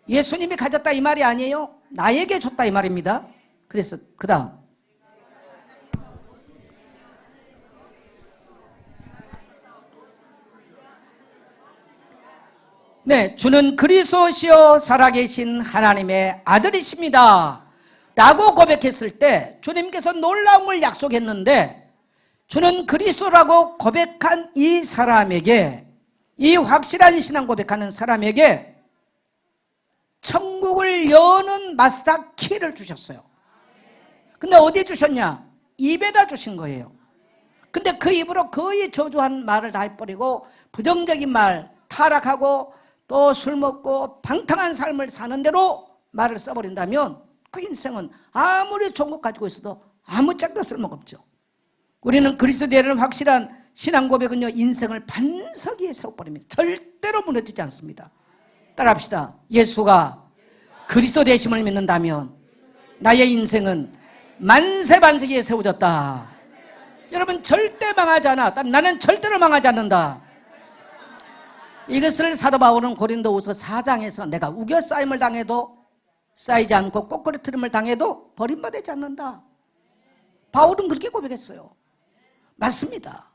예수님이 가졌다 이 말이 아니에요. 나에게 줬다 이 말입니다. 그래서 그 다음, 네, 주는 그리스도시요 살아계신 하나님의 아들이십니다 라고 고백했을 때 주님께서 놀라움을 약속했는데, 주는 그리스도라고 고백한 이 사람에게, 이 확실한 신앙 고백하는 사람에게 천국을 여는 마스터 키를 주셨어요. 근데 어디에 주셨냐? 입에다 주신 거예요. 근데 그 입으로 거의 저주한 말을 다 해버리고 부정적인 말, 타락하고 또 술 먹고 방탕한 삶을 사는 대로 말을 써버린다면 그 인생은 아무리 좋은 것 가지고 있어도 아무짝도 쓸모없죠. 우리는 그리스도인의 확실한 신앙 고백은요, 인생을 반석 위에 세워버립니다. 절대로 무너지지 않습니다. 따라합시다. 예수가 그리스도 되심을 믿는다면 나의 인생은 만세 반석 위에 세워졌다. 여러분, 절대 망하지 않아. 나는 절대로 망하지 않는다. 이것을 사도 바울은 고린도후서 4장에서 내가 우겨싸임을 당해도 쌓이지 않고 꼬꾸리트림을 당해도 버림받지 않는다. 바울은 그렇게 고백했어요. 맞습니다.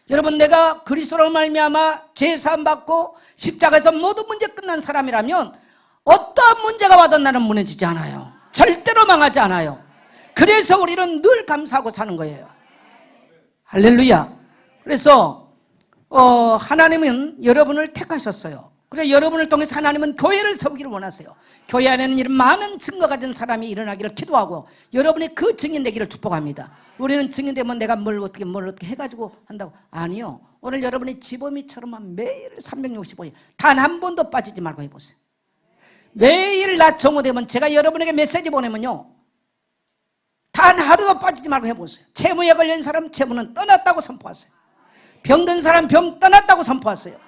여러분, 내가 그리스도로 말미암아 죄 사함 받고 십자가에서 모든 문제 끝난 사람이라면 어떠한 문제가 와도 나는 무너지지 않아요. 절대로 망하지 않아요. 그래서 우리는 늘 감사하고 사는 거예요. 할렐루야. 그래서 하나님은 여러분을 택하셨어요. 그래서 여러분을 통해서 하나님은 교회를 세우기를 원하세요. 교회 안에는 이런 많은 증거 가진 사람이 일어나기를 기도하고 여러분이 그 증인 되기를 축복합니다. 우리는 증인 되면 내가 뭘 어떻게 해가지고 한다고. 아니요. 오늘 여러분이 지범이처럼 매일 365일 단 한 번도 빠지지 말고 해보세요. 매일 낮 정오되면 제가 여러분에게 메시지 보내면요, 단 하루도 빠지지 말고 해보세요. 채무에 걸린 사람 채무는 떠났다고 선포하세요. 병든 사람 병 떠났다고 선포하세요.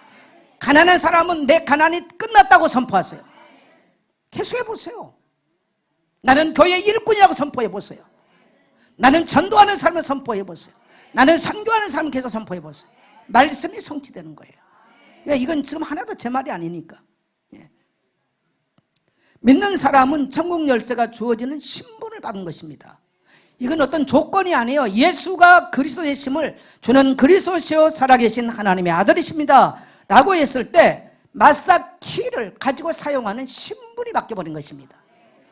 가난한 사람은 내 가난이 끝났다고 선포하세요. 계속 해보세요. 나는 교회 일꾼이라고 선포해보세요. 나는 전도하는 삶을 선포해보세요. 나는 선교하는 삶을 계속 선포해보세요. 말씀이 성취되는 거예요. 왜? 이건 지금 하나도 제 말이 아니니까. 예. 믿는 사람은 천국 열쇠가 주어지는 신분을 받은 것입니다. 이건 어떤 조건이 아니에요. 예수가 그리스도 되심을 주는 그리스도시요 살아계신 하나님의 아들이십니다 라고 했을 때 마스터 키를 가지고 사용하는 신분이 바뀌어버린 것입니다.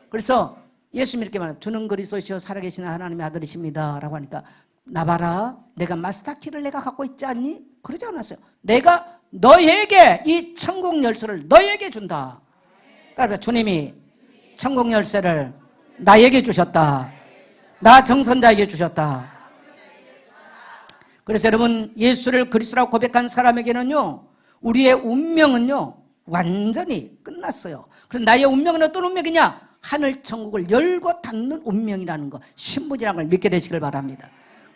그래서 예수님이 이렇게 말해요. 주는 그리스도시요 살아계신 하나님의 아들이십니다 라고 하니까 나 봐라, 내가 마스터 키를 내가 갖고 있지 않니? 그러지 않았어요. 내가 너에게 이 천국 열쇠를 너에게 준다. 그러니까 주님이 천국 열쇠를 나에게 주셨다. 나 정선자에게 주셨다. 그래서 여러분, 예수를 그리스도라고 고백한 사람에게는요, 우리의 운명은요 완전히 끝났어요. 그래서 나의 운명은 어떤 운명이냐? 하늘 천국을 열고 닫는 운명이라는 거, 신분이라는 걸 믿게 되시길 바랍니다.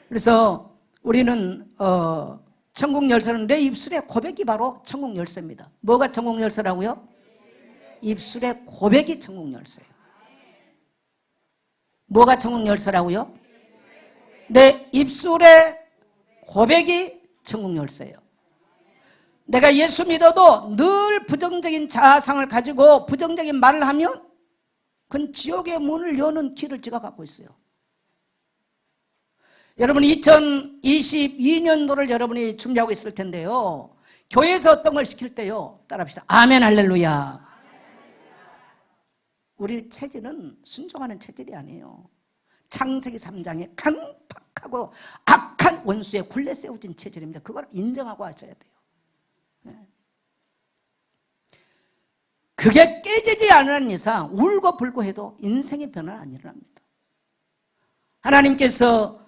그래서 우리는 천국 열쇠는 내 입술의 고백이 바로 천국 열쇠입니다. 뭐가 천국 열쇠라고요? 입술의 고백이 천국 열쇠예요. 뭐가 천국 열쇠라고요? 내 입술의 고백이 천국 열쇠예요. 내가 예수 믿어도 늘 부정적인 자아상을 가지고 부정적인 말을 하면 그건 지옥의 문을 여는 길을 제가 갖고 있어요. 여러분, 2022년도를 여러분이 준비하고 있을 텐데요, 교회에서 어떤 걸 시킬 때요, 따라합시다. 아멘 할렐루야. 우리 체질은 순종하는 체질이 아니에요. 창세기 3장에 강팍하고 악한 원수의 굴레 세워진 체질입니다. 그걸 인정하고 하셔야 돼요. 그게 깨지지 않는 이상 울고 불고 해도 인생의 변화는 안 일어납니다. 하나님께서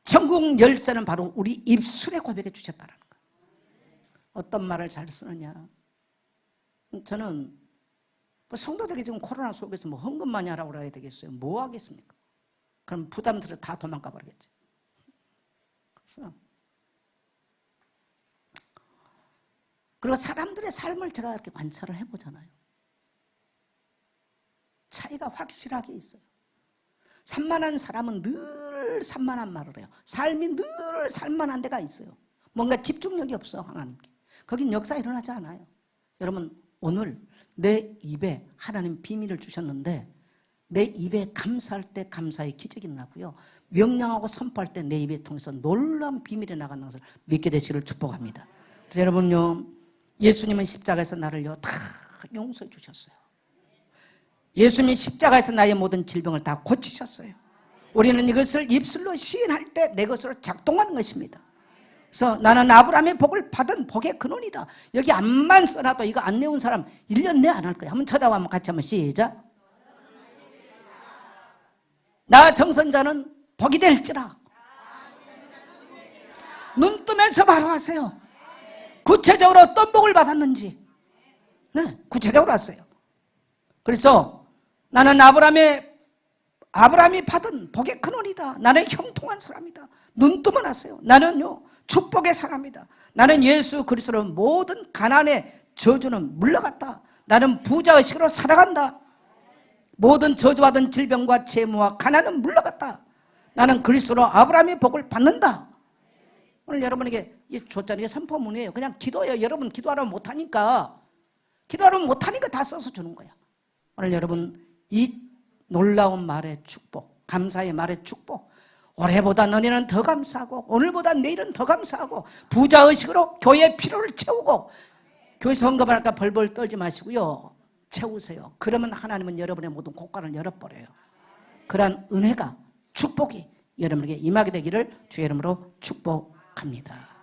천국 열쇠는 바로 우리 입술에 고백해 주셨다는 거예요. 어떤 말을 잘 쓰느냐. 저는 성도들이 지금 코로나 속에서 뭐 헌금 많이 하라고 그래야 되겠어요? 뭐 하겠습니까? 그럼 부담스러워 다 도망가 버리겠지. 그래서 그리고 사람들의 삶을 제가 이렇게 관찰을 해보잖아요. 차이가 확실하게 있어요. 산만한 사람은 늘 산만한 말을 해요. 삶이 늘 살만한 데가 있어요. 뭔가 집중력이 없어, 하나님께. 거긴 역사 일어나지 않아요. 여러분, 오늘 내 입에 하나님 비밀을 주셨는데 내 입에 감사할 때 감사의 기적이 일어나고요, 명령하고 선포할 때 내 입에 통해서 놀라운 비밀이 나가는 것을 믿게 되시기를 축복합니다. 그래서 여러분요, 예수님은 십자가에서 나를요 다 용서해 주셨어요. 예수님이 십자가에서 나의 모든 질병을 다 고치셨어요. 우리는 이것을 입술로 시인할 때 내 것으로 작동하는 것입니다. 그래서 나는 아브라함의 복을 받은 복의 근원이다. 여기 안만 써놔도 이거 안 내온 사람 1년 내 안 할 거야. 한번 쳐다보면 한번 같이 한번 시작. 나 정선자는 복이 될지라. 눈 뜨면서 바로 하세요. 구체적으로 어떤 복을 받았는지, 네, 구체적으로 하세요. 그래서 나는 아브라함의 아브라함이 받은 복의 근원이다. 나는 형통한 사람이다. 눈 뜨면 하세요. 나는요 축복의 사람이다. 나는 예수 그리스도로 모든 가난의 저주는 물러갔다. 나는 부자의식으로 살아간다. 모든 저주받은 질병과 재무와 가난은 물러갔다. 나는 그리스도로 아브라함의 복을 받는다. 오늘 여러분에게 줬잖아요. 이게 선포문이에요. 그냥 기도해요. 여러분 기도하려면 못하니까 다 써서 주는 거야. 오늘 여러분 이 놀라운 말의 축복, 감사의 말의 축복, 올해보다 너희는 더 감사하고 오늘보다 내일은 더 감사하고 부자의식으로 교회의 필요를 채우고 교회 성금할까 벌벌 떨지 마시고요. 채우세요. 그러면 하나님은 여러분의 모든 곳간을 열어버려요. 그러한 은혜가 축복이 여러분에게 임하게 되기를 주의 이름으로 축복합니다.